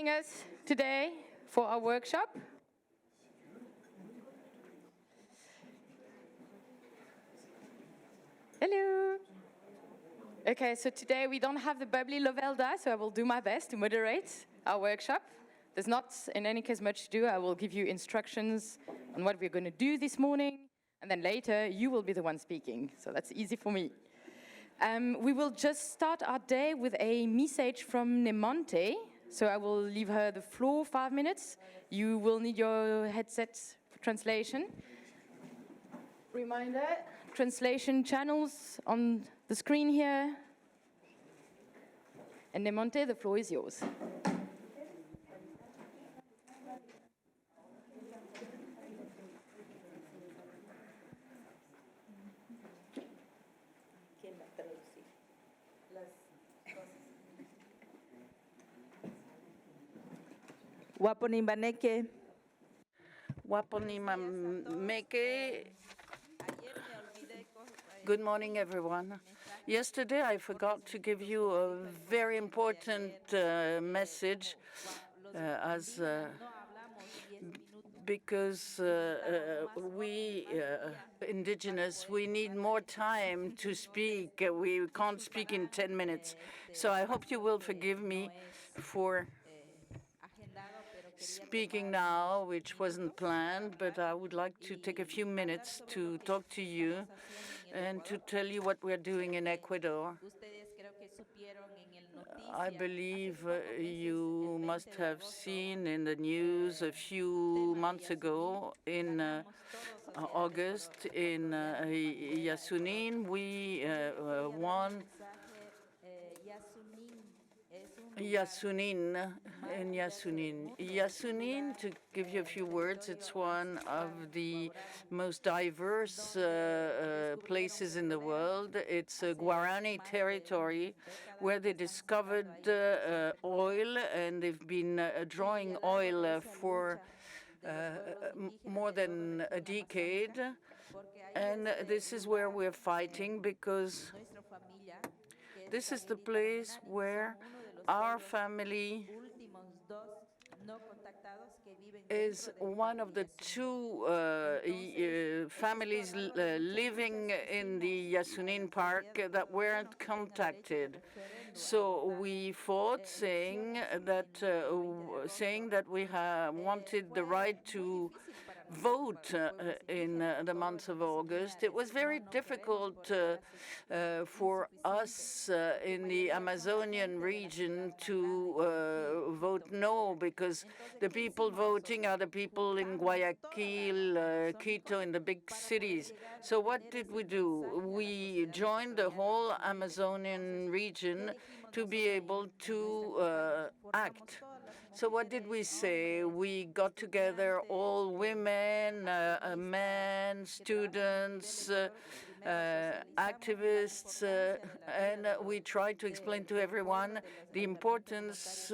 joining us today for our workshop. Hello. Okay, so today we don't have the bubbly Lovelda, so I will do my best to moderate our workshop. There's not, in any case, much to do. I will give you instructions on what we're going to do this morning, and then later you will be the one speaking, so that's easy for me. We will just start our day with a message from Nemonte, so I will leave her the floor 5 minutes. You will need your headset for translation. Reminder, translation channels on the screen here. And Nemonte, the floor is yours. Waponimbaneke. Waponimameke. Good morning, everyone. Yesterday, I forgot to give you a very important message because we indigenous, we need more time to speak. We can't speak in 10 minutes. So I hope you will forgive me for speaking now, which wasn't planned, but I would like to take a few minutes to talk to you and to tell you what we're doing in Ecuador. I believe you must have seen in the news a few months ago in August in Yasunin, we won Yasunin, in Yasunin. Yasunin, to give you a few words, it's one of the most diverse places in the world. It's a Guarani territory where they discovered oil, and they've been drawing oil for more than a decade. And this is where we're fighting, because this is the place where our family is one of the two families living in the Yasunin Park that weren't contacted. So we fought, saying that we wanted the right to vote in the month of August. It was very difficult for us in the Amazonian region to vote no, because the people voting are the people in Guayaquil, Quito, in the big cities. So what did we do? We joined the whole Amazonian region to be able to act. So what did we say? We got together all women, men, students, activists, and we tried to explain to everyone the importance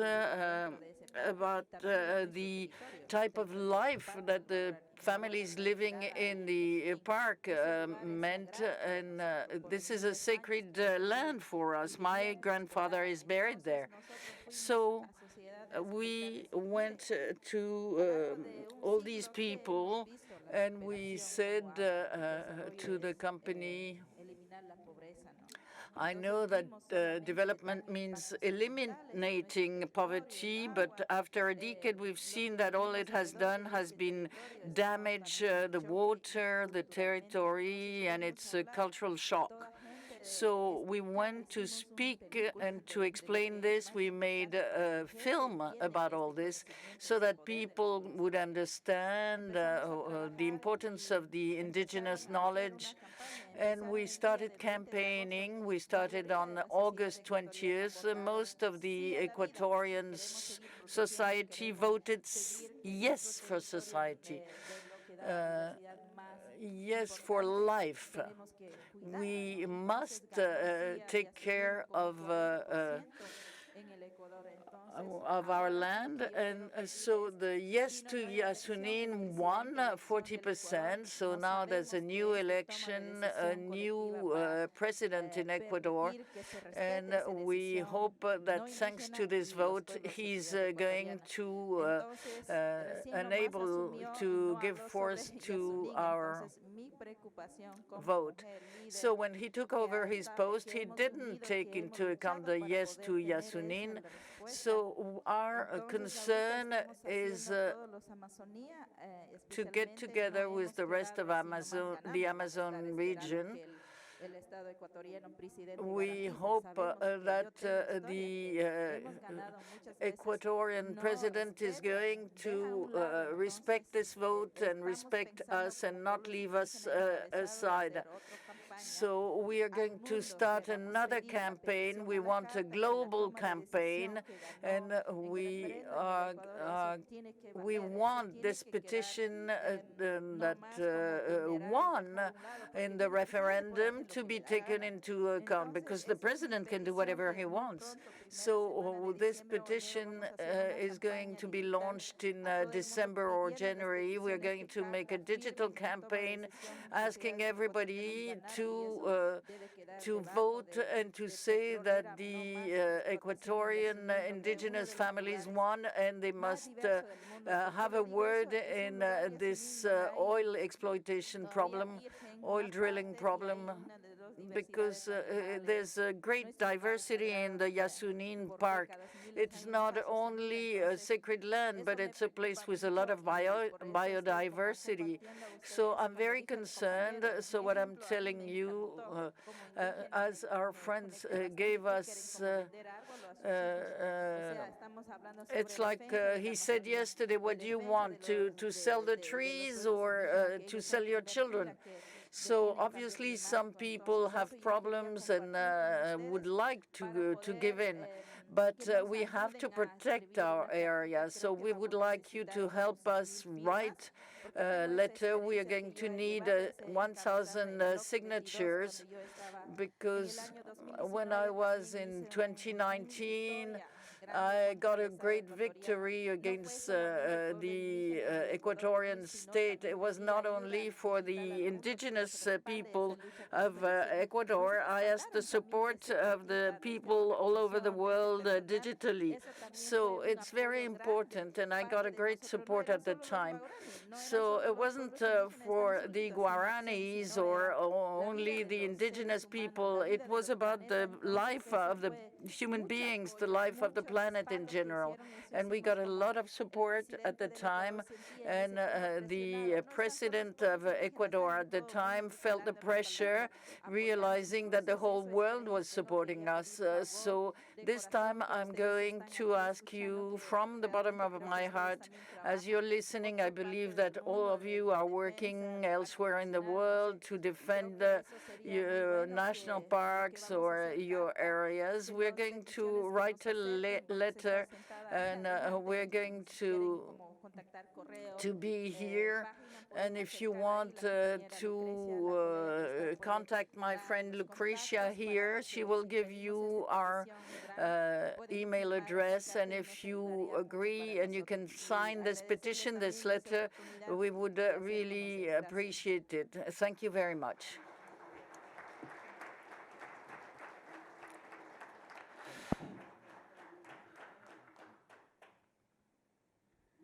about the type of life that the families living in the park meant, and this is a sacred land for us. My grandfather is buried there. So we went to all these people, and we said to the company, I know that development means eliminating poverty, but after a decade, we've seen that all it has done has been damage the water, the territory, and it's a cultural shock. So we went to speak and to explain this. We made a film about all this so that people would understand the importance of the indigenous knowledge. And we started campaigning. We started on August 20th. Most of the Ecuadorian society voted yes for society. Yes, for life. We must take care of of our land. And so the yes to Yasunin won 40%. So now there's a new election, a new president in Ecuador. And we hope that thanks to this vote, he's going to enable to give force to our vote. So when he took over his post, he didn't take into account the yes to Yasunin. So our concern is to get together with the rest of the Amazon region. We hope that the Ecuadorian president is going to respect this vote and respect us and not leave us aside. So we are going to start another campaign. We want a global campaign, and we want this petition that won in the referendum to be taken into account, because the president can do whatever he wants. So this petition is going to be launched in December or January. We're going to make a digital campaign asking everybody to vote and to say that the Ecuadorian indigenous families won, and they must have a word in this oil exploitation problem, oil drilling problem, because there's a great diversity in the Yasunin Park. It's not only a sacred land, but it's a place with a lot of biodiversity. So I'm very concerned. So what I'm telling you, as our friends gave us, it's like he said yesterday, what do you want, to sell the trees or to sell your children? So obviously some people have problems and would like to give in, but we have to protect our area. So we would like you to help us write a letter. We are going to need 1,000 signatures, because when I was in 2019, I got a great victory against the Ecuadorian state. It was not only for the indigenous people of Ecuador. I asked the support of the people all over the world digitally. So it's very important, and I got a great support at the time. So it wasn't for the Guaranis or only the indigenous people. It was about the life of the human beings, the life of the planet in general. And we got a lot of support at the time. And the president of Ecuador at the time felt the pressure, realizing that the whole world was supporting us. So this time I'm going to ask you from the bottom of my heart, as you're listening, I believe that all of you are working elsewhere in the world to defend your national parks or your areas. We're going to write a letter, and we're going to be here. And if you want to contact my friend Lucrecia here, she will give you our email address. And if you agree and you can sign this petition, this letter, we would really appreciate it. Thank you very much.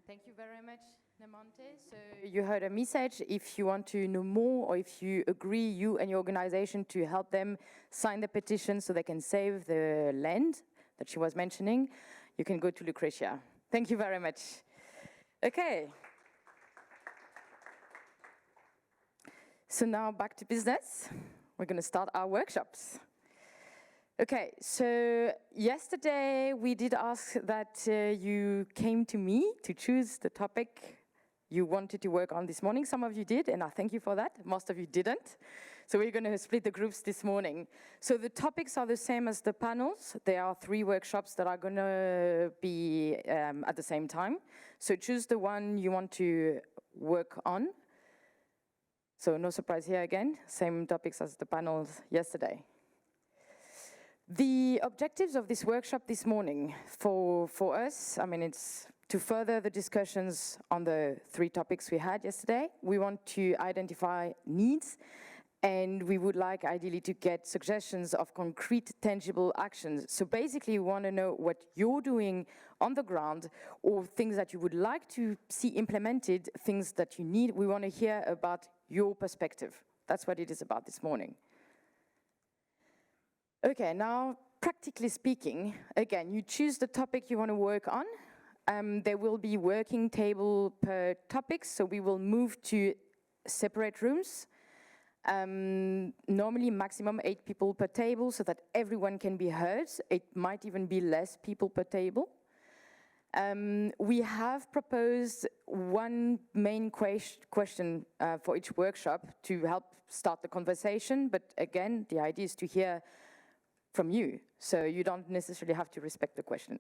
Thank you very much, Nemonte. So you heard a message. If you want to know more, or if you agree, you and your organization, to help them sign the petition so they can save the land that she was mentioning, you can go to Lucrecia. Thank you very much. Okay. So now back to business. We're going to start our workshops. Okay, so yesterday we did ask that you came to me to choose the topic you wanted to work on this morning. Some of you did, and I thank you for that. Most of you didn't. So we're going to split the groups this morning. So the topics are the same as the panels. There are 3 workshops that are going to be at the same time. So choose the one you want to work on. So no surprise here again, same topics as the panels yesterday. The objectives of this workshop this morning for us, I mean, it's to further the discussions on the 3 topics we had yesterday. We want to identify needs, and we would like ideally to get suggestions of concrete, tangible actions. So basically, we want to know what you're doing on the ground or things that you would like to see implemented, things that you need. We want to hear about your perspective. That's what it is about this morning. Okay, now, practically speaking, again, you choose the topic you want to work on. There will be working table per topic, so we will move to separate rooms. Normally maximum 8 people per table so that everyone can be heard. It might even be less people per table. We have proposed one main question for each workshop to help start the conversation, but again, the idea is to hear from you, so you don't necessarily have to respect the question.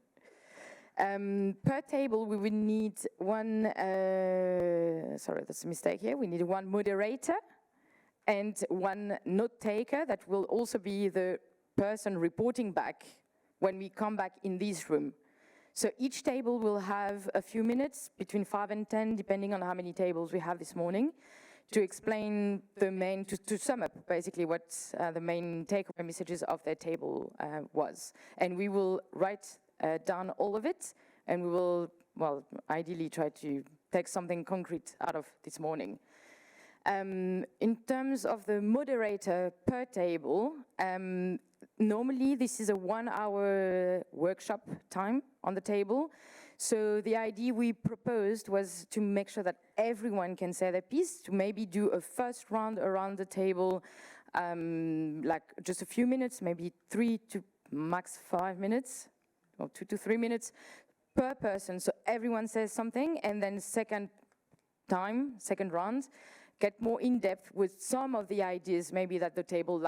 Per table, we will need one, sorry, that's a mistake here. We need one moderator and one note taker that will also be the person reporting back when we come back in this room. So each table will have a few minutes, between 5 and 10, depending on how many tables we have this morning, to explain the main, to sum up basically what the main takeaway messages of their table was. And we will write down all of it, and we will, well, ideally try to take something concrete out of this morning. In terms of the moderator per table, normally this is a 1-hour workshop time on the table. So the idea we proposed was to make sure that everyone can say their piece, to maybe do a first round around the table, like just a few minutes, maybe 3 to max 5 minutes, or 2 to 3 minutes per person. So everyone says something, and then second round, get more in depth with some of the ideas maybe that the table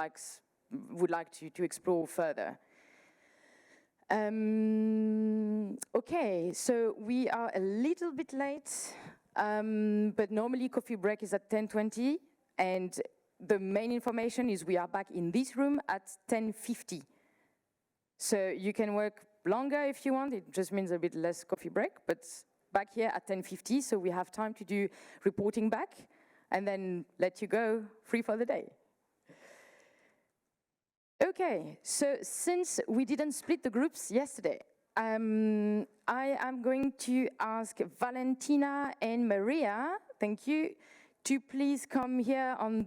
would like to explore further. Okay, so we are a little bit late, but normally coffee break is at 10:20, and the main information is we are back in this room at 10:50. So you can work longer if you want, it just means a bit less coffee break, but back here at 10:50, so we have time to do reporting back, and then let you go free for the day. Okay, so since we didn't split the groups yesterday, I am going to ask Valentina and Maria, thank you, to please come here on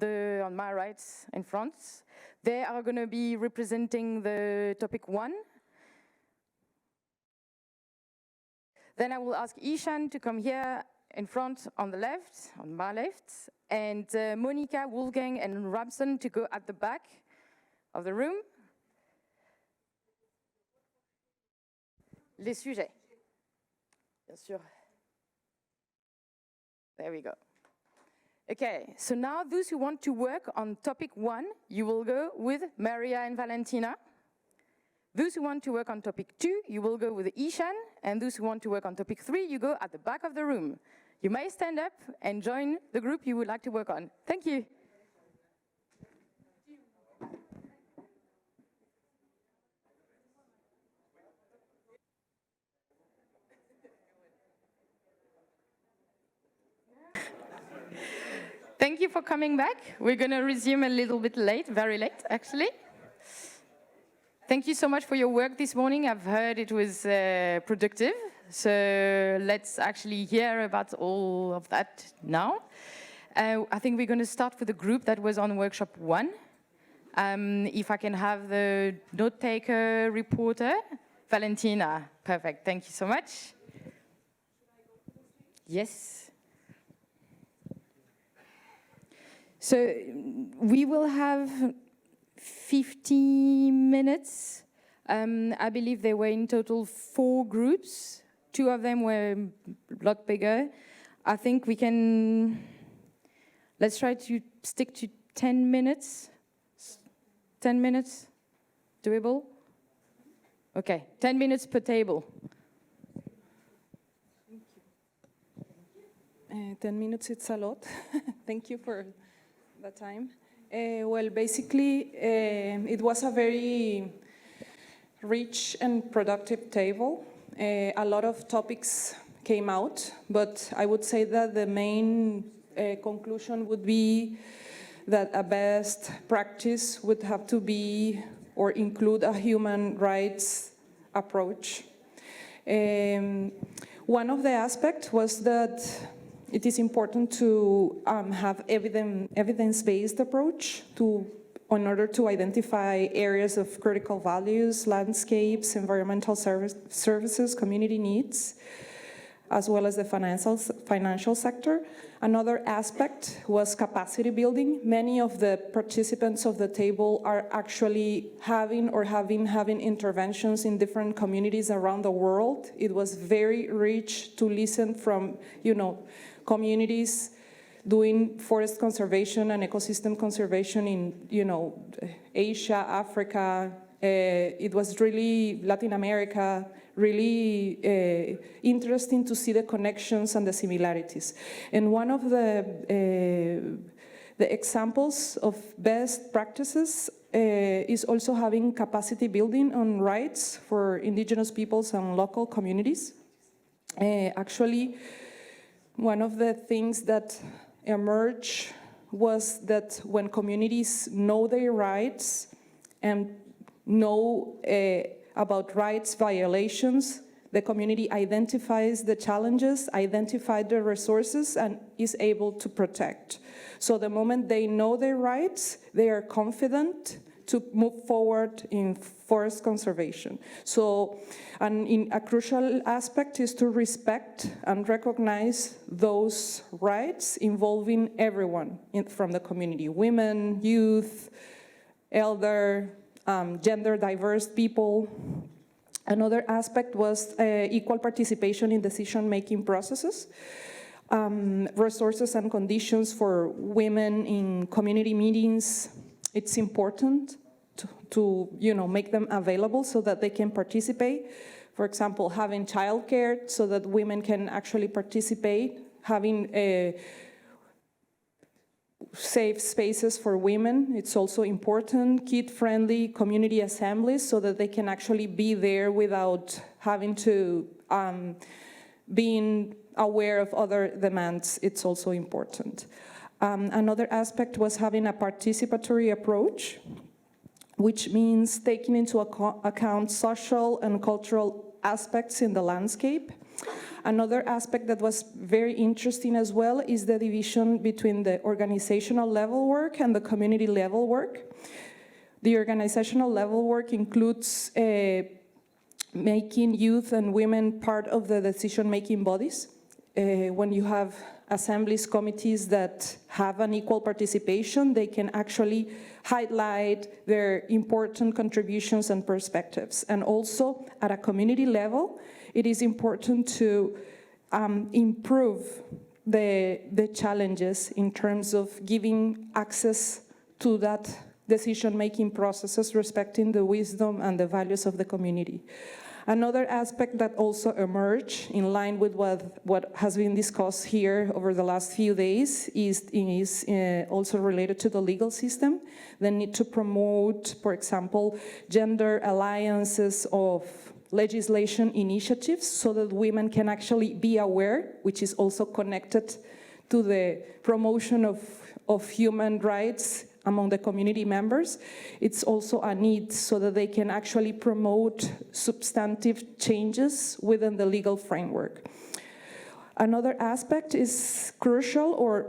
my right in front. They are going to be representing the topic 1. Then I will ask Ishan to come here in front on the left, on my left, and Monica, Wolfgang, and Rabson to go at the back of the room. Les sujets. Bien sûr. There we go. Okay, so now those who want to work on topic 1, you will go with Maria and Valentina. Those who want to work on topic 2, you will go with Ishan, and those who want to work on topic 3, you go at the back of the room. You may stand up and join the group you would like to work on. Thank you. Thank you for coming back. We're going to resume a little bit late, very late, actually. Thank you so much for your work this morning. I've heard it was productive. So let's actually hear about all of that now. I think we're going to start with the group that was on workshop 1. If I can have the note taker reporter, Valentina. Perfect. Thank you so much. Yes. So we will have 50 minutes. I believe there were in total 4 groups. 2 of them were a lot bigger. I think we can, let's try to stick to 10 minutes. 10 minutes, doable? Okay, 10 minutes per table. 10 minutes, it's a lot. Thank you for the time. Well, basically, it was a very rich and productive table. A lot of topics came out, but I would say that the main conclusion would be that a best practice would have to be or include a human rights approach. One of the aspects was that it is important to have evidence-based approach in order to identify areas of critical values, landscapes, environmental services, community needs, as well as the financial sector. Another aspect was capacity building. Many of the participants of the table are actually having interventions in different communities around the world. It was very rich to listen from, communities doing forest conservation and ecosystem conservation in, Asia, Africa. It was really Latin America, really interesting to see the connections and the similarities. And one of the examples of best practices is also having capacity building on rights for indigenous peoples and local communities. Actually, one of the things that emerged was that when communities know their rights and know about rights violations, the community identifies the challenges, identifies the resources, and is able to protect. So the moment they know their rights, they are confident to move forward in forest conservation. So, a crucial aspect is to respect and recognize those rights involving everyone from the community, women, youth, elder, gender diverse people. Another aspect was equal participation in decision-making processes, resources and conditions for women in community meetings. It's important to make them available so that they can participate. For example, having childcare so that women can actually participate, having safe spaces for women, it's also important, kid-friendly community assemblies so that they can actually be there without having to being aware of other demands. It's also important. Another aspect was having a participatory approach, which means taking into account social and cultural aspects in the landscape. Another aspect that was very interesting as well is the division between the organizational level work and the community level work. The organizational level work includes making youth and women part of the decision-making bodies. When you have assemblies, committees that have an equal participation, they can actually highlight their important contributions and perspectives. And also, at a community level, it is important to improve the challenges in terms of giving access to that decision-making processes, respecting the wisdom and the values of the community. Another aspect that also emerged in line with what has been discussed here over the last few days is also related to the legal system. The need to promote, for example, gender alliances of legislation initiatives so that women can actually be aware, which is also connected to the promotion of human rights among the community members. It's also a need so that they can actually promote substantive changes within the legal framework. Another aspect is crucial or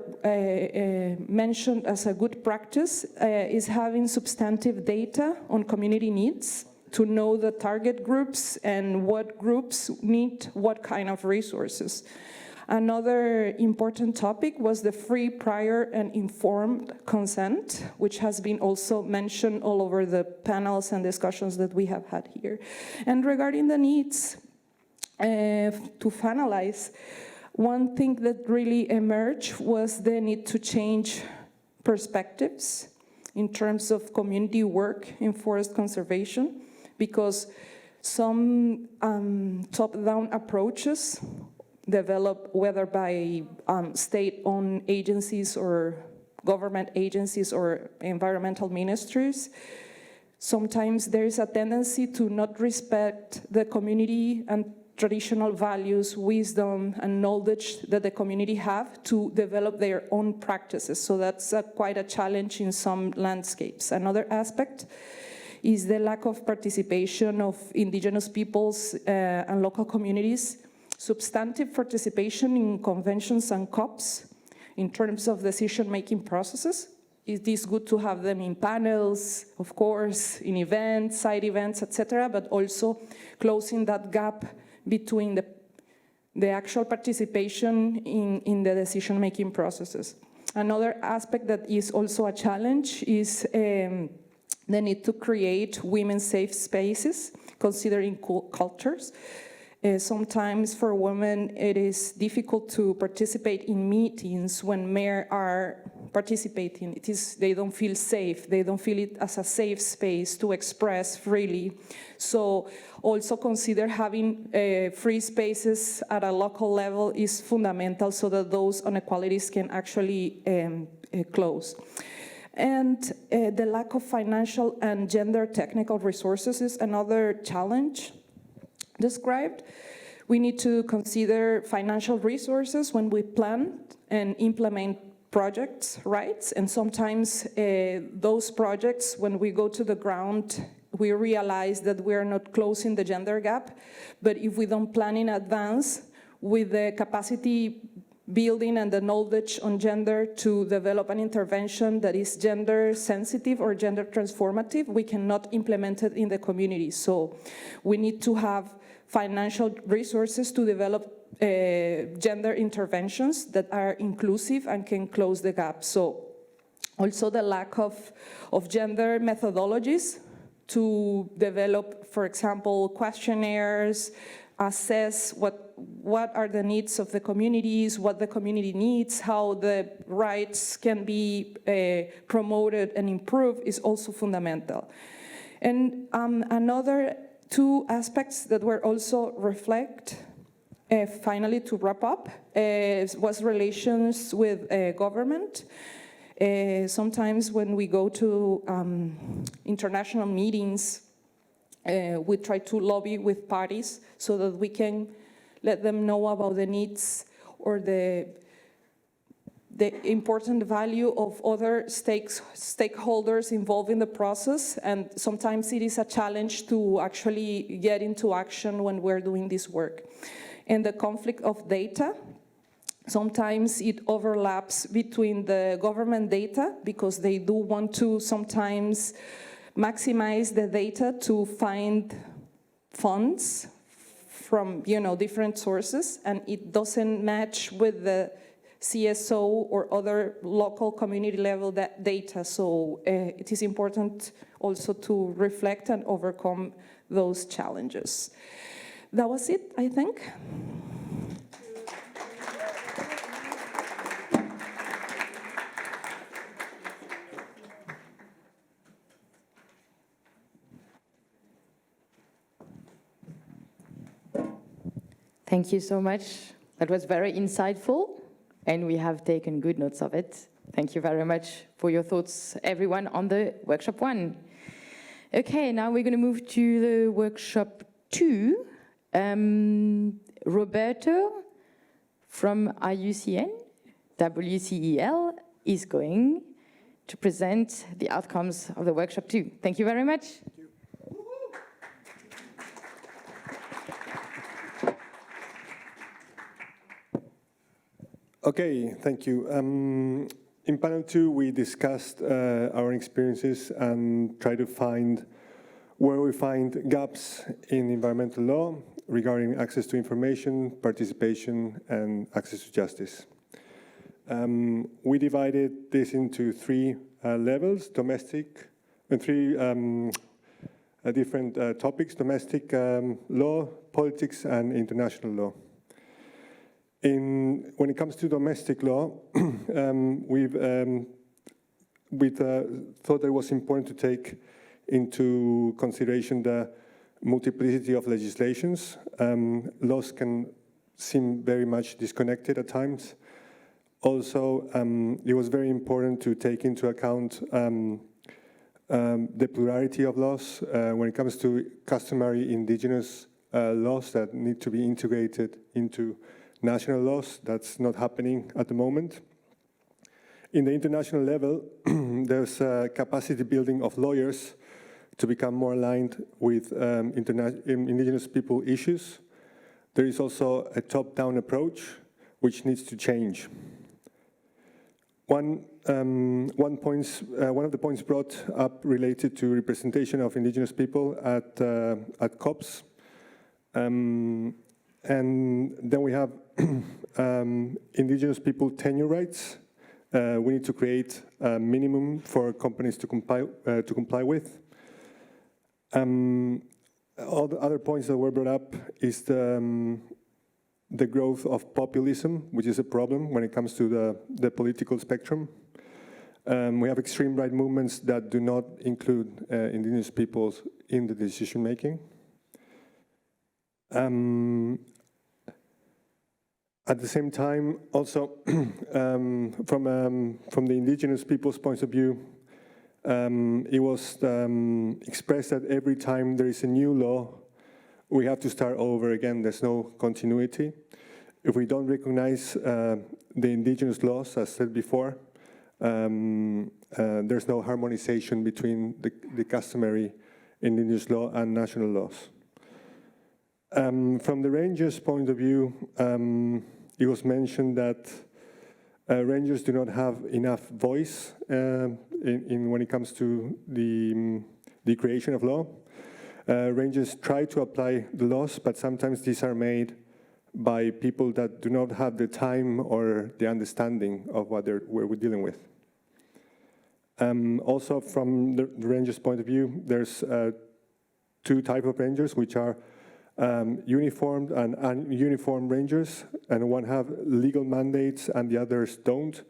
mentioned as a good practice is having substantive data on community needs to know the target groups and what groups need what kind of resources. Another important topic was the free, prior, and informed consent, which has been also mentioned all over the panels and discussions that we have had here. And regarding the needs, to finalize, one thing that really emerged was the need to change perspectives in terms of community work in forest conservation, because some top-down approaches developed whether by state-owned agencies or government agencies or environmental ministries Sometimes there is a tendency to not respect the community and traditional values, wisdom, and knowledge that the community have to develop their own practices. So that's quite a challenge in some landscapes. Another aspect is the lack of participation of indigenous peoples and local communities, substantive participation in conventions and COPs in terms of decision-making processes. It is good to have them in panels, of course, in events, side events, etc., but also closing that gap between the actual participation in the decision-making processes. Another aspect that is also a challenge is the need to create women-safe spaces, considering cultures. Sometimes for women, it is difficult to participate in meetings when men are participating. They don't feel safe. They don't feel it as a safe space to express freely. So also consider having free spaces at a local level is fundamental so that those inequalities can actually close. And the lack of financial and gender technical resources is another challenge described. We need to consider financial resources when we plan and implement projects, right? And sometimes those projects, when we go to the ground, we realize that we are not closing the gender gap. But if we don't plan in advance with the capacity building and the knowledge on gender to develop an intervention that is gender sensitive or gender transformative, we cannot implement it in the community. So we need to have financial resources to develop gender interventions that are inclusive and can close the gap. So also the lack of gender methodologies to develop, for example, questionnaires, assess what are the needs of the communities, what the community needs, how the rights can be promoted and improved is also fundamental. And another two aspects that were also reflect, finally to wrap up, was relations with government. Sometimes when we go to international meetings, we try to lobby with parties so that we can let them know about the needs or the important value of other stakeholders involved in the process. And sometimes it is a challenge to actually get into action when we're doing this work. And the conflict of data, sometimes it overlaps between the government data because they do want to sometimes maximize the data to find funds from different sources, and it doesn't match with the CSO or other local community level data. So it is important also to reflect and overcome those challenges. That was it, I think. Thank you so much. That was very insightful, and we have taken good notes of it. Thank you very much for your thoughts, everyone, on the workshop 1. Okay, now we're going to move to the workshop 2. Roberto from IUCN, WCEL, is going to present the outcomes of the workshop 2. Thank you very much. Okay, thank you. In panel 2, we discussed our experiences and tried to find where we find gaps in environmental law regarding access to information, participation, and access to justice. We divided this into 3 levels, domestic, and 3 different topics, domestic law, politics, and international law. When it comes to domestic law, we thought that it was important to take into consideration the multiplicity of legislations. Laws can seem very much disconnected at times. Also, it was very important to take into account the plurality of laws when it comes to customary indigenous laws that need to be integrated into national laws. That's not happening at the moment. In the international level, there's capacity building of lawyers to become more aligned with indigenous people issues. There is also a top-down approach which needs to change. One of the points brought up related to representation of indigenous people at COPs. And then we have indigenous people tenure rights. We need to create a minimum for companies to comply with. All the other points that were brought up is the growth of populism, which is a problem when it comes to the political spectrum. We have extreme right movements that do not include indigenous peoples in the decision making. At the same time, also from the indigenous people's point of view, it was expressed that every time there is a new law, we have to start over again. There's no continuity. If we don't recognize the indigenous laws, as said before, there's no harmonization between the customary indigenous law and national laws. From the rangers' point of view, it was mentioned that rangers do not have enough voice when it comes to the creation of law. Rangers try to apply the laws, but sometimes these are made by people that do not have the time or the understanding of what we're dealing with. Also, from the rangers' point of view, there's two types of rangers, which are uniformed and ununiformed rangers, and one have legal mandates and the others don't.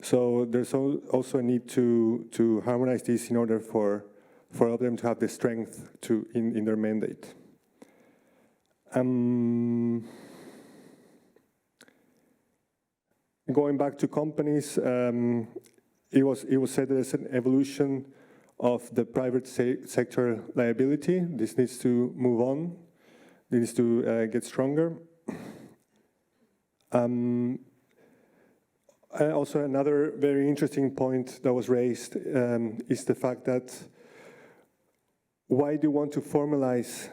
So there's also a need to harmonize this in order for all of them to have the strength in their mandate. Going back to companies, it was said there's an evolution of the private sector liability. This needs to move on. It needs to get stronger. Also, another very interesting point that was raised is the fact that why do you want to formalize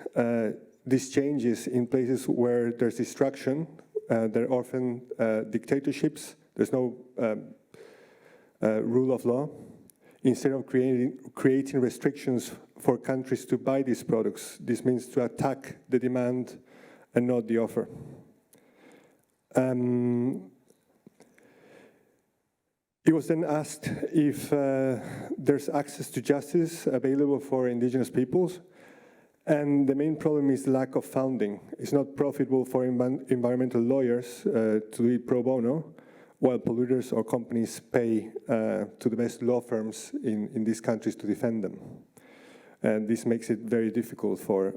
these changes in places where there's destruction? There are often dictatorships. There's no rule of law. Instead of creating restrictions for countries to buy these products, this means to attack the demand and not the offer. It was then asked if there's access to justice available for indigenous peoples, and the main problem is the lack of funding. It's not profitable for environmental lawyers to do it pro bono, while polluters or companies pay to the best law firms in these countries to defend them. And this makes it very difficult for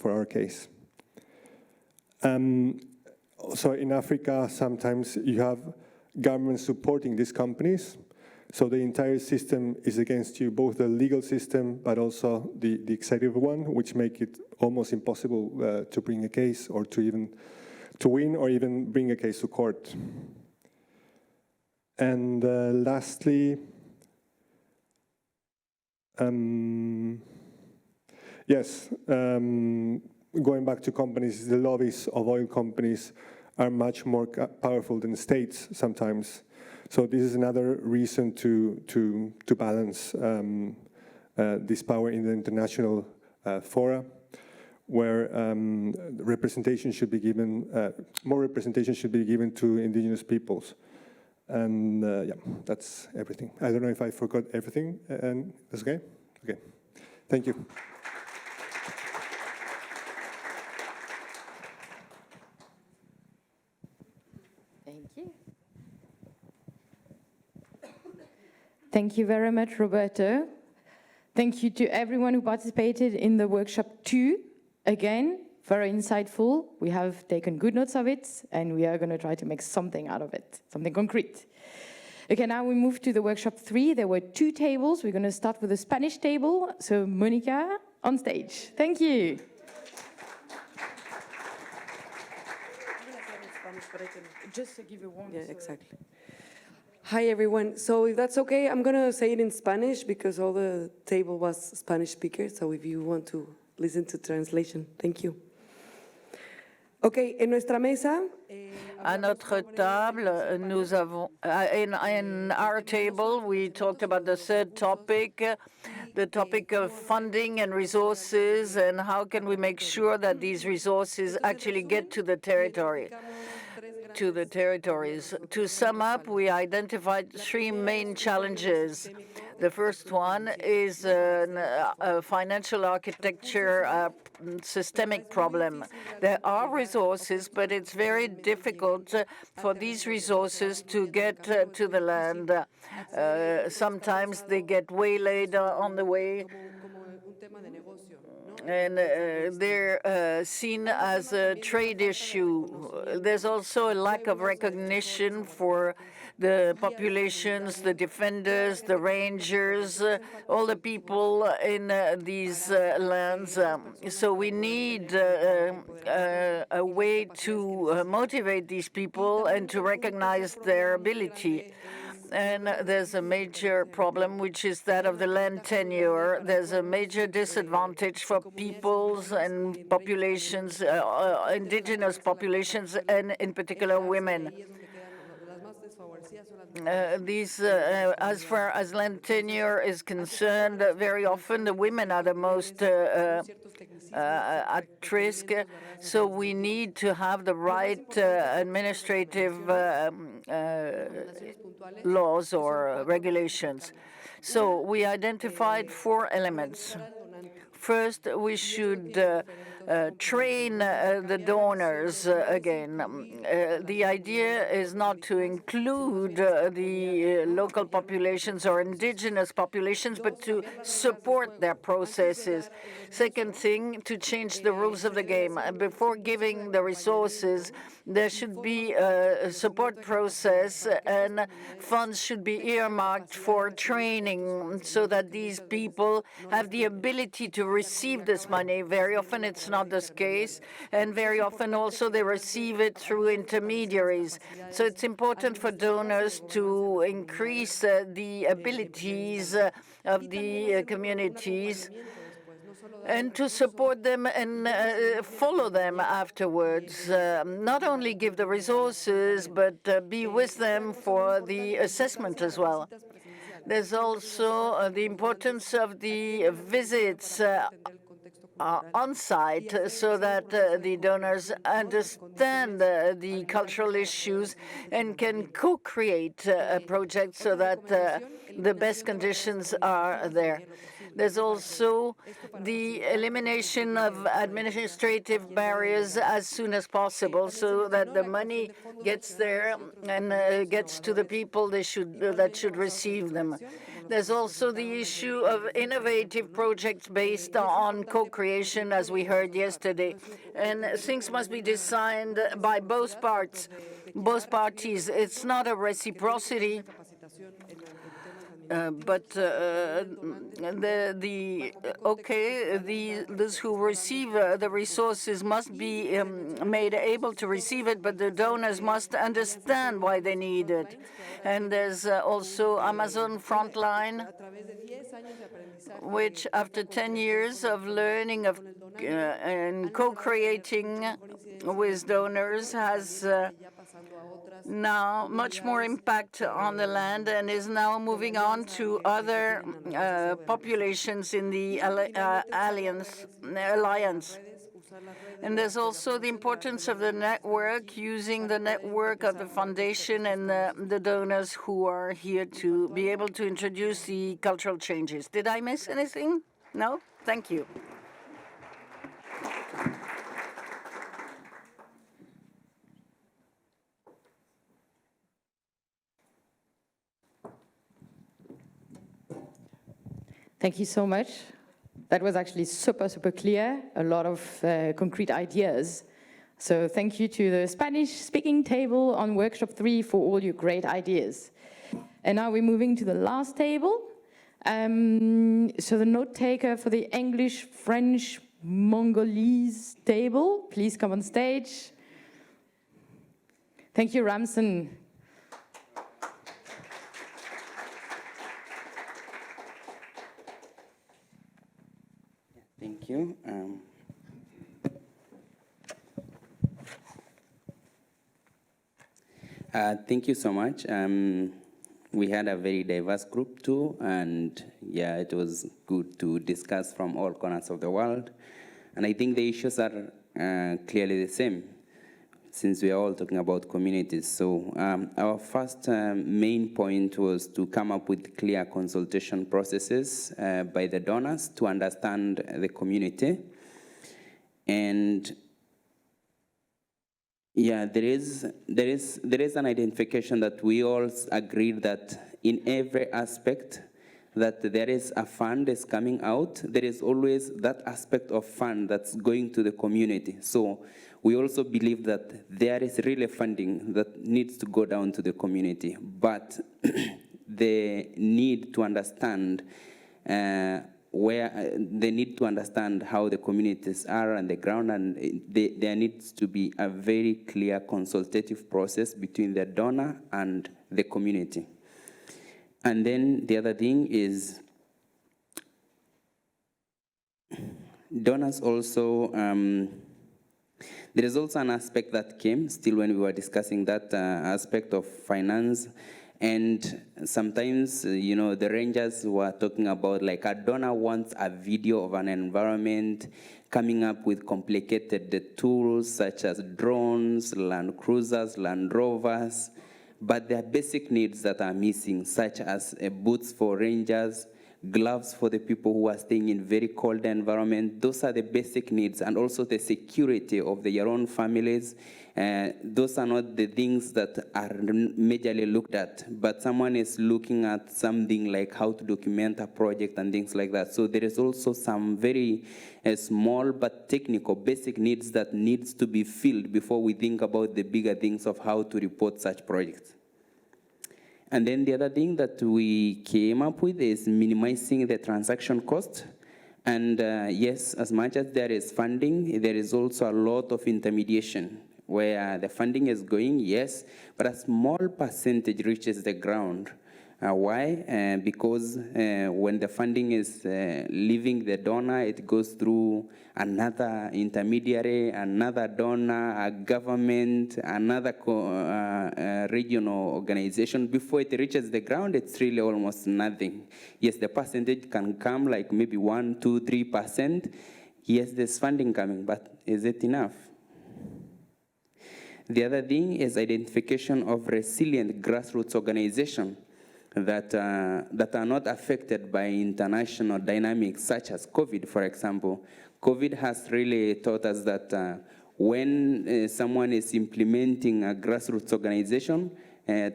our case. So in Africa, sometimes you have governments supporting these companies, so the entire system is against you, both the legal system, but also the executive one, which make it almost impossible to bring a case or to win or even bring a case to court. And lastly, yes, going back to companies, the lobbies of oil companies are much more powerful than states sometimes. So this is another reason to balance this power in the international fora, where representation should be given, more representation should be given to indigenous peoples. And yeah, that's everything. I don't know if I forgot everything, and that's okay? Okay, thank you. Thank you. Thank you very much, Roberto. Thank you to everyone who participated in the workshop 2. Again, very insightful. We have taken good notes of it, and we are going to try to make something out of it, something concrete. Okay, now we move to the workshop 3. There were 2 tables. We're going to start with the Spanish table. So Monica, on stage. Thank you. Just to give you one. Yeah, exactly. Hi, everyone. So if that's okay, I'm going to say it in Spanish because all the table was Spanish speakers. So if you want to listen to translation, thank you. Okay, en nuestra mesa. À notre table, nous avons, in our table, we talked about the third topic, the topic of funding and resources, and how can we make sure that these resources actually get to the territories. To sum up, we identified 3 main challenges. The first one is a financial architecture systemic problem. There are resources, but it's very difficult for these resources to get to the land. Sometimes they get waylaid on the way, and they're seen as a trade issue. There's also a lack of recognition for the populations, the defenders, the rangers, all the people in these lands. So we need a way to motivate these people and to recognize their ability. And there's a major problem, which is that of the land tenure. There's a major disadvantage for peoples and populations, indigenous populations, and in particular women. As far as land tenure is concerned, very often the women are the most at risk. So we need to have the right administrative laws or regulations. So we identified 4 elements. First, we should train the donors again. The idea is not to include the local populations or indigenous populations, but to support their processes. Second thing, to change the rules of the game. Before giving the resources, there should be a support process, and funds should be earmarked for training so that these people have the ability to receive this money. Very often it's not the case, and very often also they receive it through intermediaries. So it's important for donors to increase the abilities of the communities and to support them and follow them afterwards. Not only give the resources, but be with them for the assessment as well. There's also the importance of the visits on site so that the donors understand the cultural issues and can co-create a project so that the best conditions are there. There's also the elimination of administrative barriers as soon as possible so that the money gets there and gets to the people that should receive them. There's also the issue of innovative projects based on co-creation, as we heard yesterday. And things must be designed by both parties. It's not a reciprocity. But those who receive the resources must be made able to receive it, but the donors must understand why they need it. And there's also Amazon Frontline, which after 10 years of learning and co-creating with donors has now much more impact on the land and is now moving on to other populations in the alliance. And there's also the importance of the network, using the network of the foundation and the donors who are here to be able to introduce the cultural changes. Did I miss anything? No? Thank you. Thank you so much. That was actually super, super clear, a lot of concrete ideas. So thank you to the Spanish-speaking table on workshop 3 for all your great ideas. And now we're moving to the last table. So the note taker for the English, French, Mongolese table, please come on stage. Thank you, Ramson. Thank you. Thank you so much. We had a very diverse group too, and yeah, it was good to discuss from all corners of the world. And I think the issues are clearly the same, since we are all talking about communities. So our first main point was to come up with clear consultation processes by the donors to understand the community. And yeah, there is an identification that we all agreed that in every aspect that there is a fund is coming out, there is always that aspect of fund that's going to the community. So we also believe that there is really funding that needs to go down to the community, but they need to understand they need to understand how the communities are on the ground, and there needs to be a very clear consultative process between the donor and the community. And then the other thing is donors also, there is also an aspect that came still when we were discussing that aspect of finance. And sometimes, you know, the rangers were talking about like a donor wants a video of an environment, coming up with complicated tools such as drones, Land Cruisers, Land Rovers, but there are basic needs that are missing, such as boots for rangers, gloves for the people who are staying in very cold environment. Those are the basic needs, and also the security of their own families. Those are not the things that are majorly looked at, but someone is looking at something like how to document a project and things like that. So there is also some very small but technical basic needs that needs to be filled before we think about the bigger things of how to report such projects. And then the other thing that we came up with is minimizing the transaction cost. And yes, as much as there is funding, there is also a lot of intermediation where the funding is going, yes, but a small percentage reaches the ground. Why? Because when the funding is leaving the donor, it goes through another intermediary, another donor, a government, another regional organization. Before it reaches the ground, it's really almost nothing. Yes, the percentage can come like maybe 1%, 2%, 3%. Yes, there's funding coming, but is it enough? The other thing is identification of resilient grassroots organizations that are not affected by international dynamics such as COVID, for example. COVID has really taught us that when someone is implementing a grassroots organization,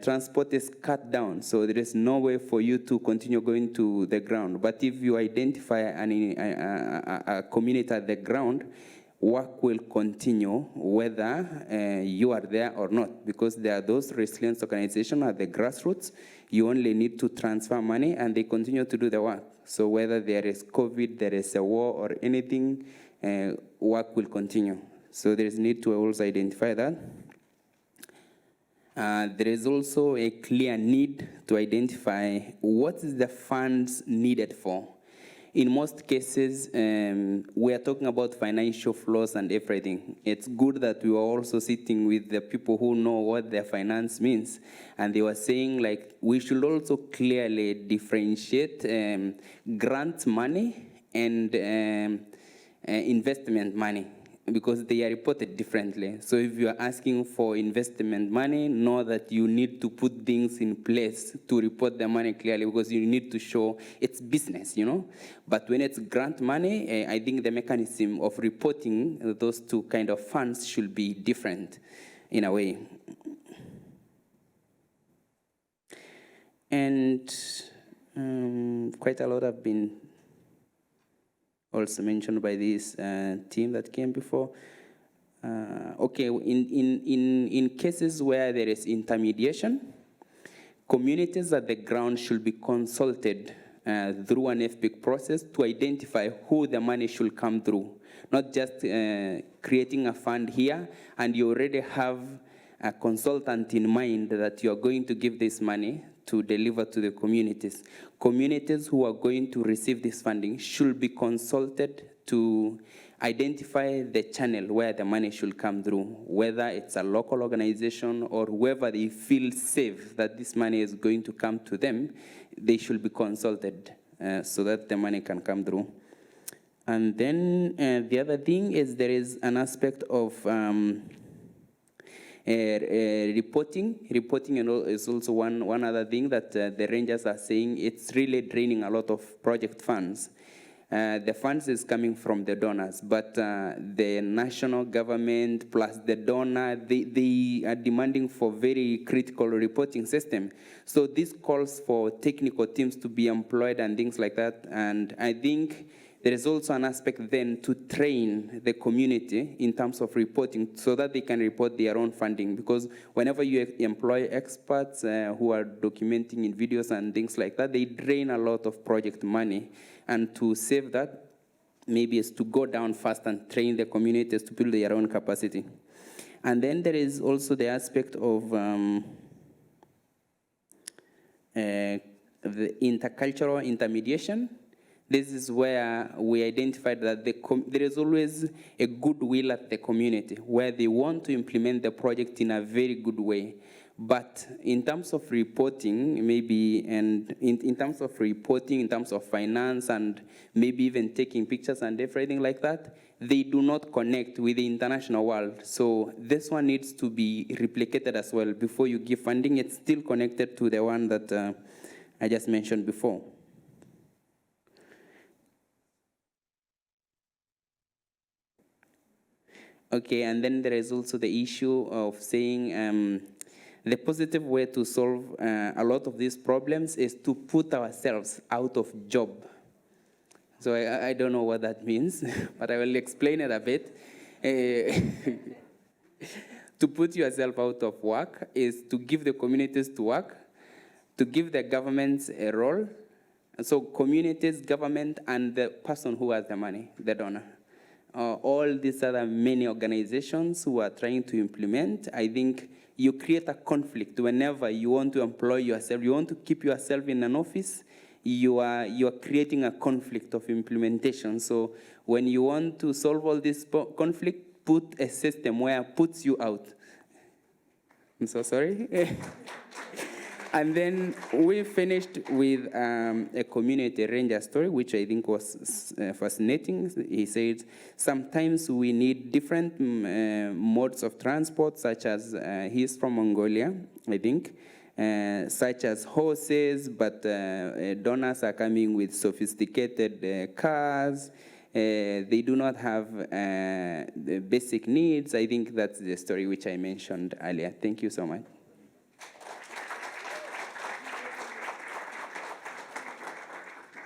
transport is cut down, so there is no way for you to continue going to the ground. But if you identify a community at the ground, work will continue whether you are there or not, because there are those resilient organizations at the grassroots. You only need to transfer money and they continue to do the work. So whether there is COVID, there is a war or anything, work will continue. So there is need to also identify that. There is also a clear need to identify what is the funds needed for. In most cases, we are talking about financial flows and everything. It's good that we are also sitting with the people who know what their finance means. And they were saying, like, we should also clearly differentiate grant money and investment money, because they are reported differently. So if you are asking for investment money, know that you need to put things in place to report the money clearly, because you need to show it's business, you know. But when it's grant money, I think the mechanism of reporting those two kind of funds should be different in a way. And quite a lot have been also mentioned by this team that came before. Okay, in cases where there is intermediation, communities at the ground should be consulted through an FPIC process to identify who the money should come through, not just creating a fund here and you already have a consultant in mind that you are going to give this money to deliver to the communities. Communities who are going to receive this funding should be consulted to identify the channel where the money should come through, whether it's a local organization or whoever they feel safe that this money is going to come to them, they should be consulted so that the money can come through. And then the other thing is there is an aspect of reporting. Reporting is also one other thing that the rangers are saying it's really draining a lot of project funds. The funds is coming from the donors, but the national government plus the donor, they are demanding for very critical reporting system. So this calls for technical teams to be employed and things like that. And I think there is also an aspect then to train the community in terms of reporting so that they can report their own funding. Because whenever you employ experts who are documenting in videos and things like that, they drain a lot of project money. And to save that, maybe is to go down fast and train the communities to build their own capacity. And then there is also the aspect of the intercultural intermediation. This is where we identified that there is always a goodwill at the community where they want to implement the project in a very good way. But in terms of reporting, maybe, and in terms of reporting, in terms of finance, and maybe even taking pictures and everything like that, they do not connect with the international world. So this one needs to be replicated as well. Before you give funding, it's still connected to the one that I just mentioned before. Okay, and then there is also the issue of saying the positive way to solve a lot of these problems is to put ourselves out of job. So I don't know what that means, but I will explain it a bit. To put yourself out of work is to give the communities to work, to give the governments a role. And so communities, government, and the person who has the money, the donor. All these other many organizations who are trying to implement, I think you create a conflict whenever you want to employ yourself, you want to keep yourself in an office, you are creating a conflict of implementation. So when you want to solve all this conflict, put a system where it puts you out. I'm so sorry. And then we finished with a community ranger story, which I think was fascinating. He said, sometimes we need different modes of transport, such as, he's from Mongolia, I think, such as horses, but donors are coming with sophisticated cars. They do not have the basic needs. I think that's the story which I mentioned earlier. Thank you so much.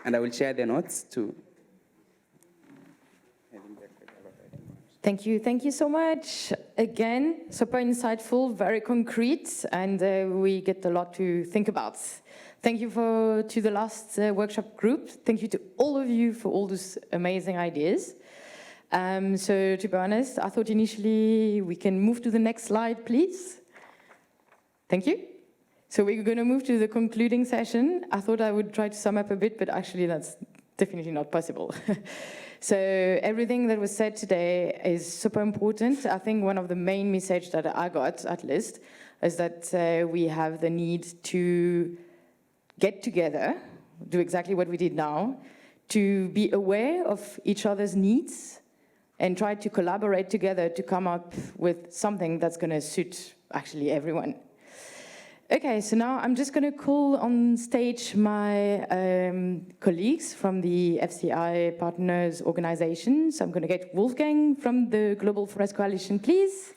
And I will share the notes too. Thank you so much. Again, super insightful, very concrete, and we get a lot to think about. Thank you to the last workshop group. Thank you to all of you for all those amazing ideas. So to be honest, I thought initially we can move to the next slide, please. Thank you. So we're going to move to the concluding session. I thought I would try to sum up a bit, but actually that's definitely not possible. So everything that was said today is super important. I think one of the main messages that I got, at least, is that we have the need to get together, do exactly what we did now, to be aware of each other's needs and try to collaborate together to come up with something that's going to suit actually everyone. Okay, so now I'm just going to call on stage my colleagues from the FCI Partners Organization. So I'm going to get Wolfgang from the Global Forest Coalition, please.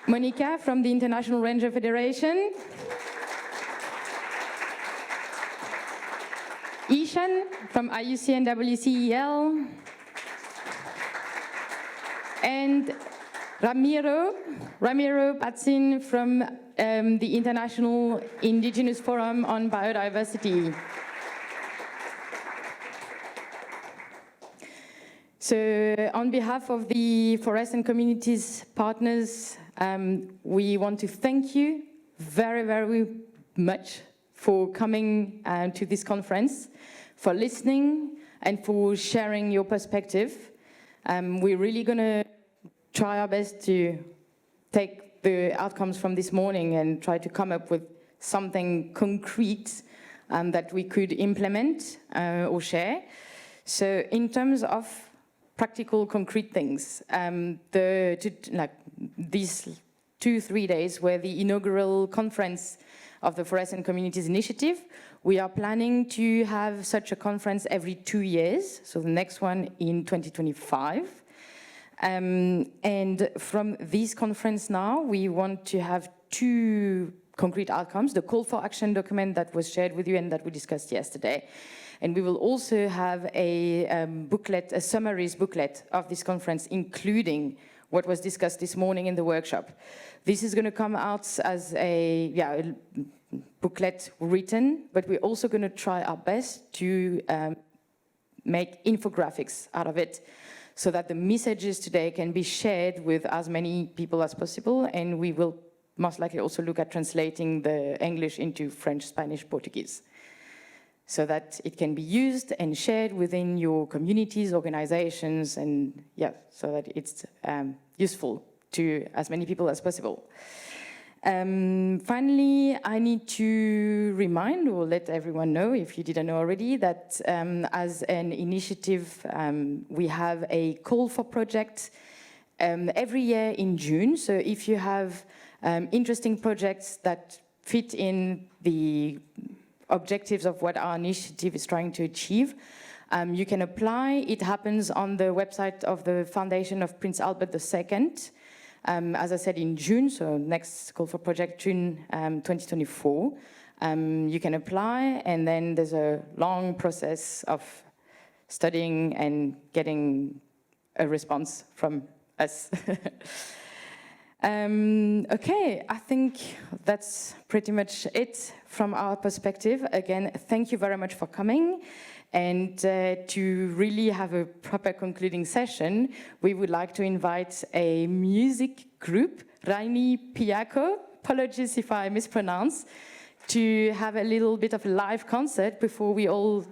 Monica from the International Ranger Federation. Ishan from IUC and WCEL. And Ramiro Patsin from the International Indigenous Forum on Biodiversity. So on behalf of the Forest and Communities partners, we want to thank you very, very much for coming to this conference, for listening, and for sharing your perspective. We're really going to try our best to take the outcomes from this morning and try to come up with something concrete that we could implement or share. So in terms of practical, concrete things, these 2-3 days were the inaugural conference of the Forest and Communities Initiative. We are planning to have such a conference every 2 years, so the next one in 2025. And from this conference now, we want to have 2 concrete outcomes, the call for action document that was shared with you and that we discussed yesterday. And we will also have a booklet, a summaries booklet of this conference, including what was discussed this morning in the workshop. This is going to come out as a booklet written, but we're also going to try our best to make infographics out of it so that the messages today can be shared with as many people as possible, and we will most likely also look at translating the English into French, Spanish, Portuguese, so that it can be used and shared within your communities, organizations, and so that it's useful to as many people as possible. Finally, I need to remind or let everyone know, if you didn't know already, that as an initiative, we have a call for projects every year in June. So if you have interesting projects that fit in the objectives of what our initiative is trying to achieve, you can apply. It happens on the website of the Foundation of Prince Albert II. As I said, in June, so next call for project, June 2024. You can apply, and then there's a long process of studying and getting a response from us. Okay, I think that's pretty much it from our perspective. Again, thank you very much for coming. And to really have a proper concluding session, we would like to invite a music group, Raini Piako, apologies if I mispronounce, to have a little bit of a live concert before we all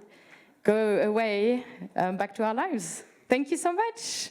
go away back to our lives. Thank you so much.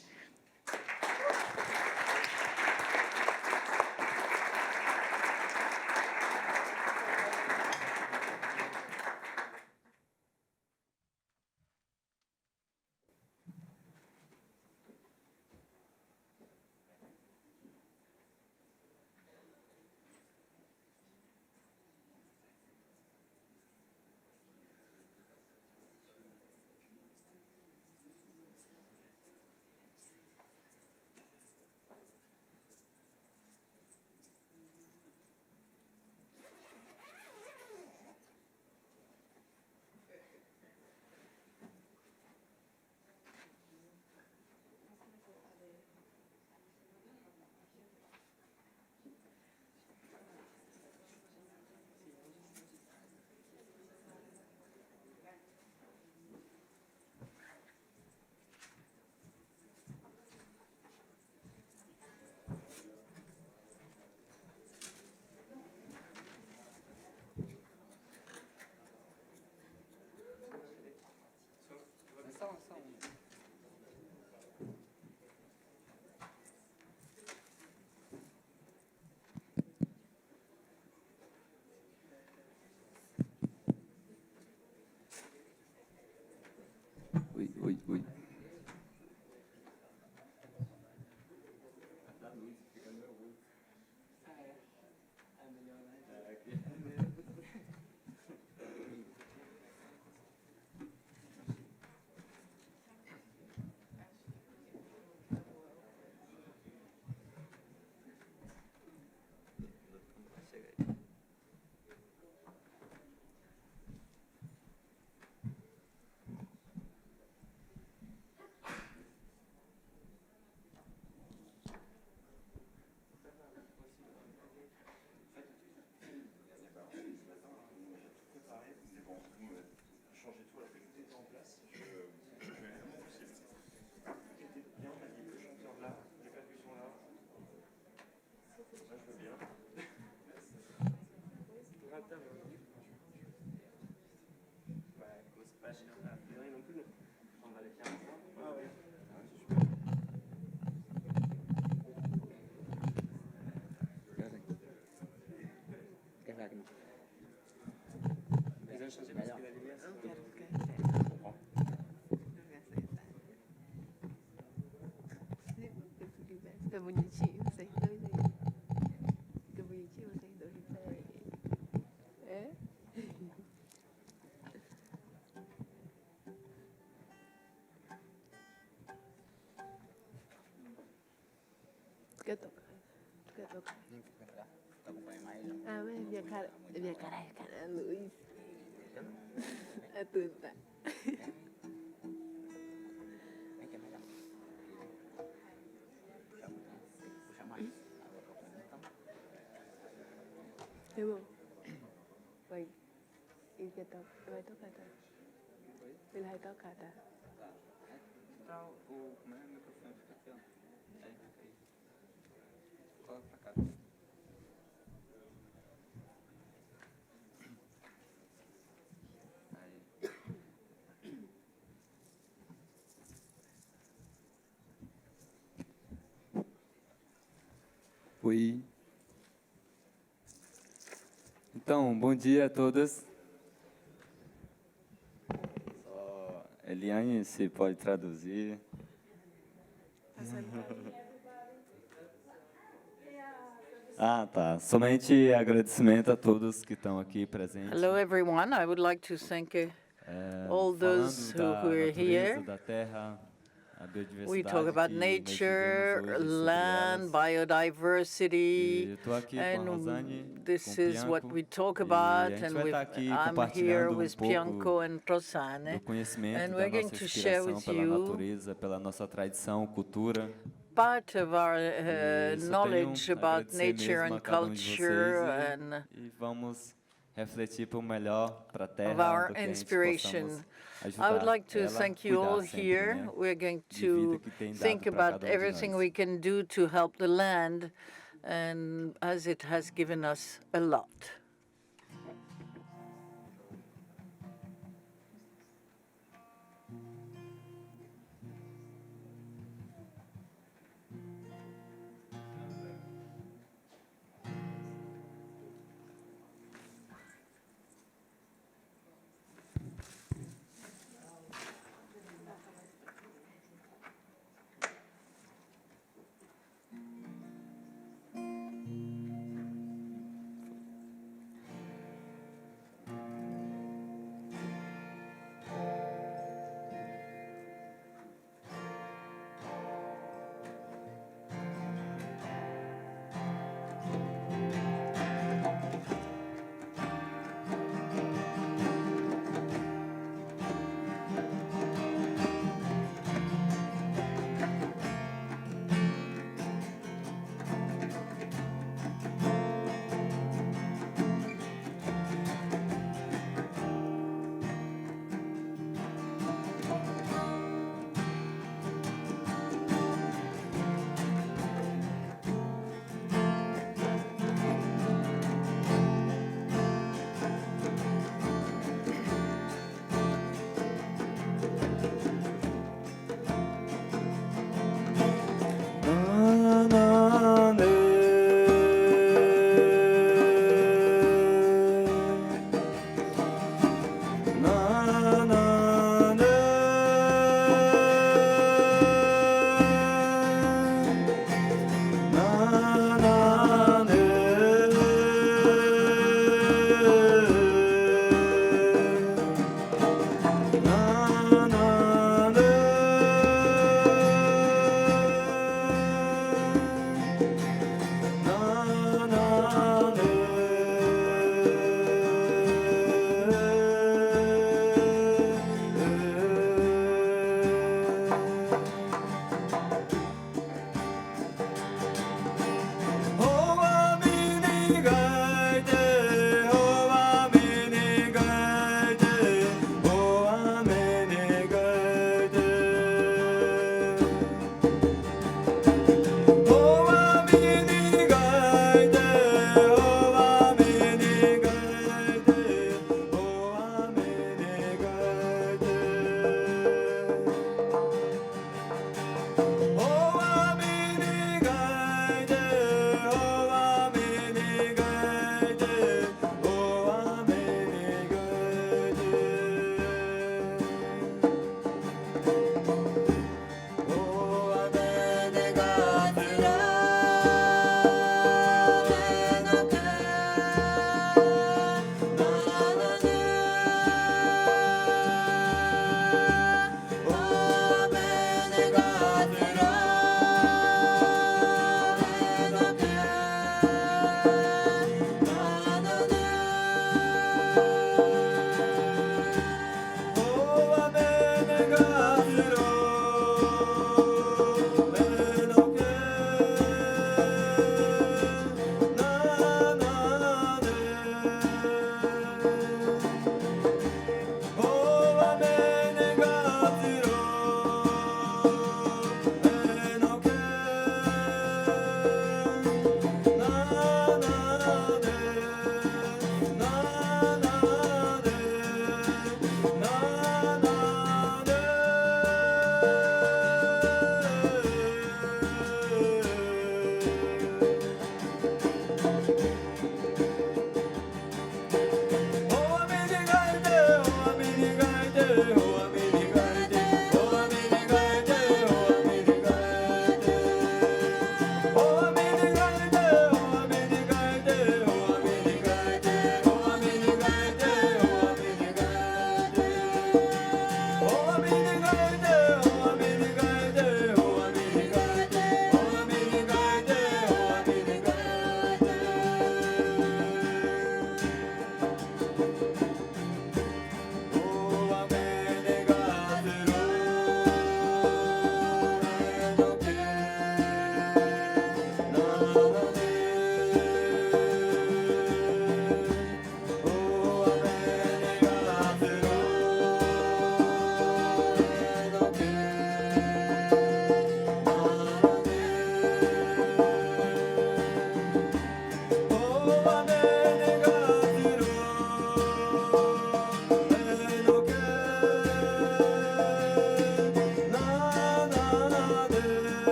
Oui. Fica bonitinho, vocês dois aí. Fica bonitinho vocês dois em pé. É? Tu quer tocar? Tu quer tocar? Ah, mas minha cara é cara a luz. É tudo, tá? Irmão, vai. Ele quer tocar, vai tocar, tá? Ele vai tocar, tá? O microfone fica aqui, ó. Aí fica aí. Coloca pra cá. Oi. Então, bom dia a todas. Só Eliane, se pode traduzir. Ah, tá. Somente agradecimento a todos que estão aqui presentes. Hello, everyone. I would like to thank all those Falando who da are natureza, here. da terra, a biodiversidade We talk about que nós nature, vivemos hoje, sobre land, elas. biodiversity, E eu tô aqui com a Rosane, and this com o is what Bianco, we talk e about. a gente And vai estar aqui I'm here compartilhando with pouco Bianco and do Rosane, conhecimento and da we're going nossa to share inspiração with pela you natureza, pela nossa tradição, cultura. part of our E só knowledge tenho a about agradecer nature mesmo a and cada um de culture vocês and e vamos refletir para o melhor para a of terra, our do que a gente inspiration. possamos I ajudar would like to ela, thank you all cuidar sempre, here. né, We're going de vida to que tem dado think para about cada um de everything nós. we can do to help the land, and as it has given us a lot.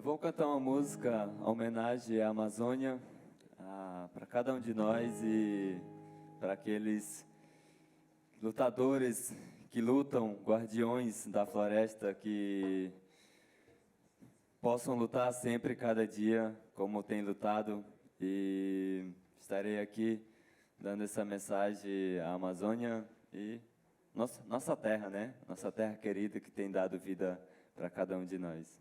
Eu vou cantar uma música em homenagem à Amazônia, para cada um de nós e para aqueles lutadores que lutam, guardiões da floresta, que possam lutar sempre, cada dia, como tem lutado. E estarei aqui dando essa mensagem à Amazônia e nossa terra, né? Nossa terra querida que tem dado vida para cada um de nós.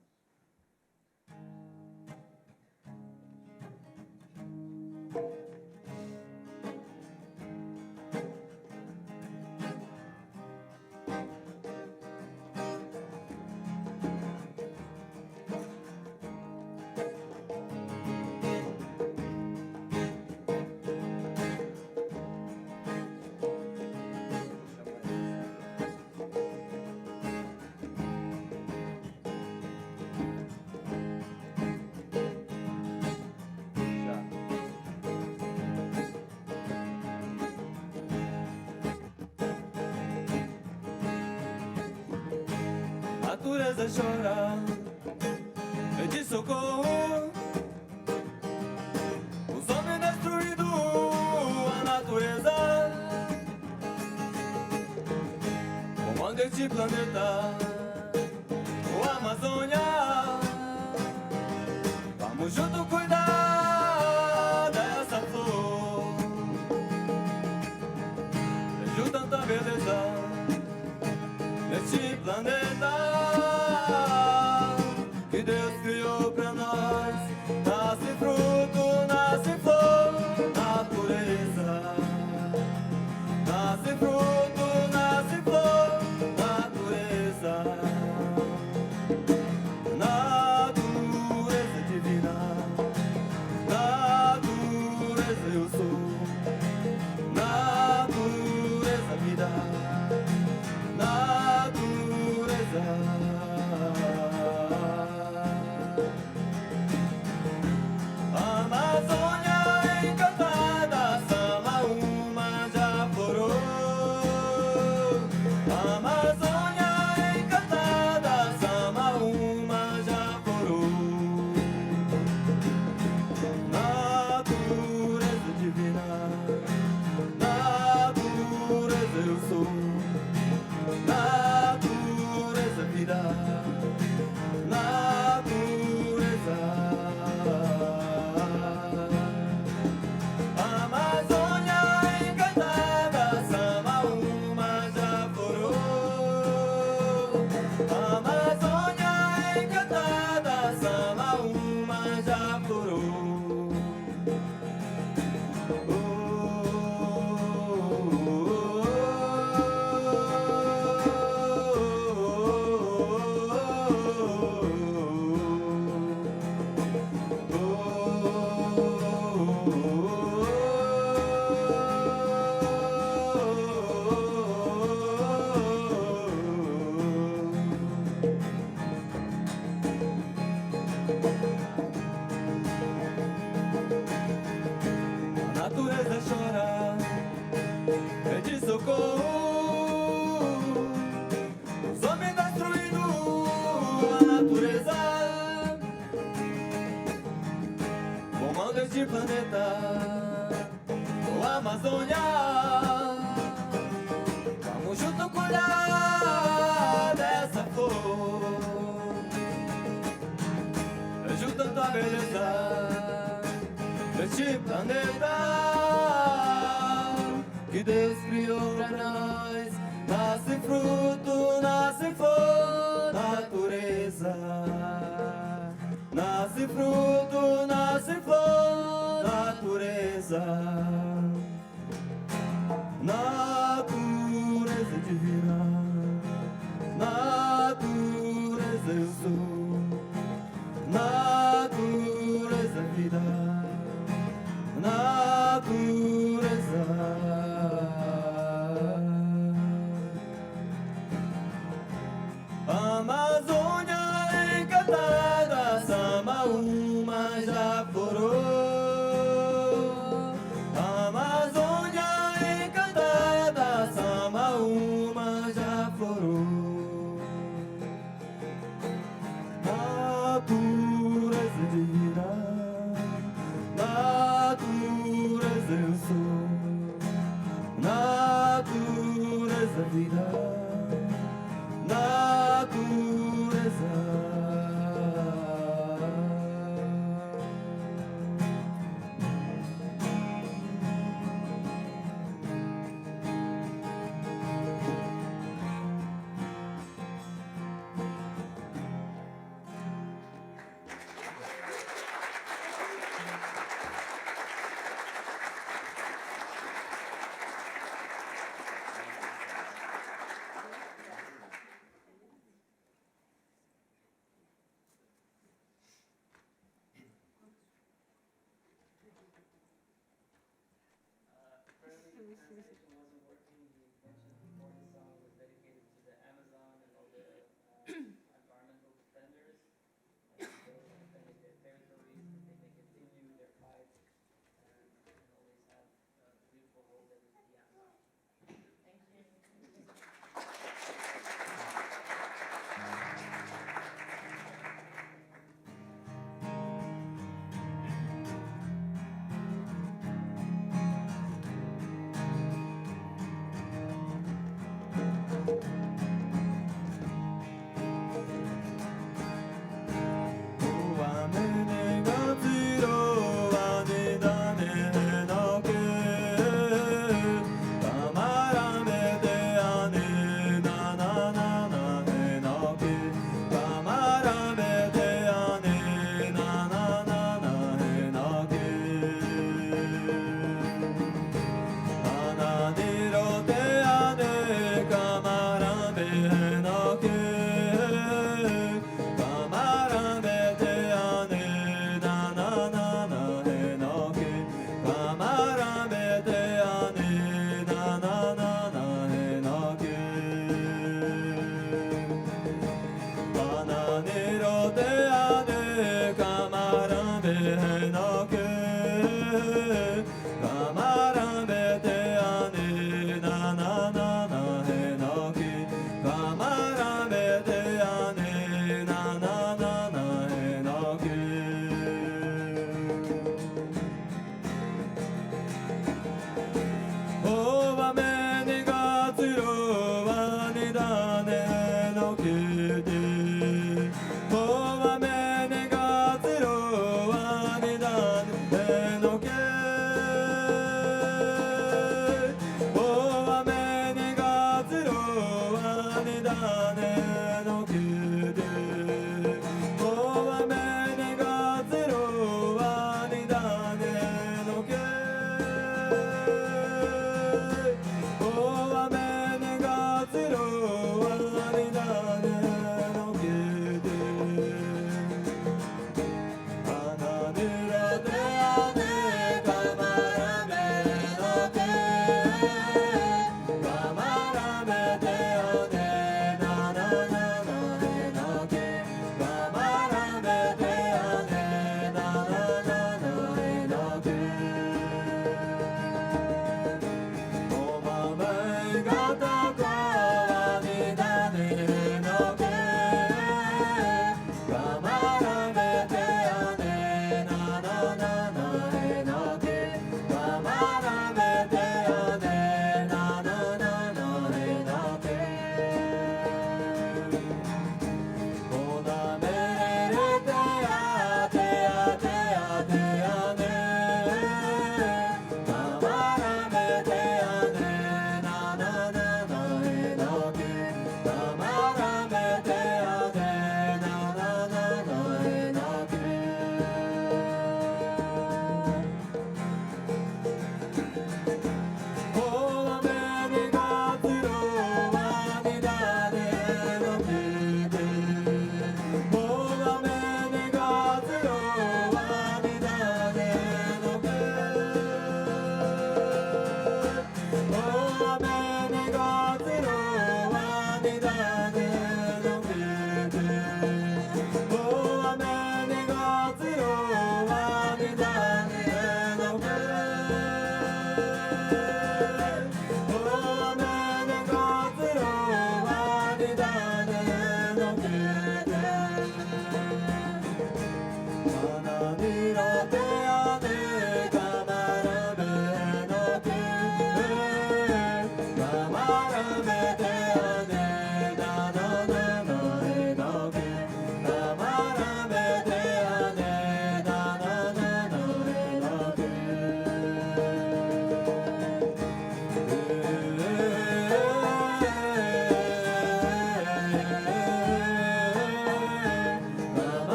A natureza chora, pede socorro. Os homens destruídos, a natureza. Comanda este planeta, o Amazônia. Vamos junto cuidar dessa flor. Vejo tanta beleza neste planeta que Deus criou pra nós. Nasce fruto, nasce flor, natureza. Nasce fruto, nasce flor, natureza. Natureza divina, natureza eu sou. Natureza vida, natureza. Amazônia encantada, sama uma já florou. Amazônia encantada, sama uma já florou. Natureza divina, natureza eu sou. Natureza vida, natureza. Amazônia encantada, sama uma já florou. Amazônia encantada, sama uma já florou. A natureza chora, pede socorro. Os homens destruindo a natureza. Comanda este planeta, o Amazônia. Vamos junto cuidar dessa flor. Vejo tanta beleza neste planeta que Deus criou pra nós. Nasce fruto, nasce flor, natureza. Nasce fruto, nasce flor, natureza. Natureza divina, natureza eu sou. Natureza vida, natureza. Amazônia encantada, sama uma já florou. vida, natureza eu sou, natureza vida, natureza.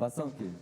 participação, querido.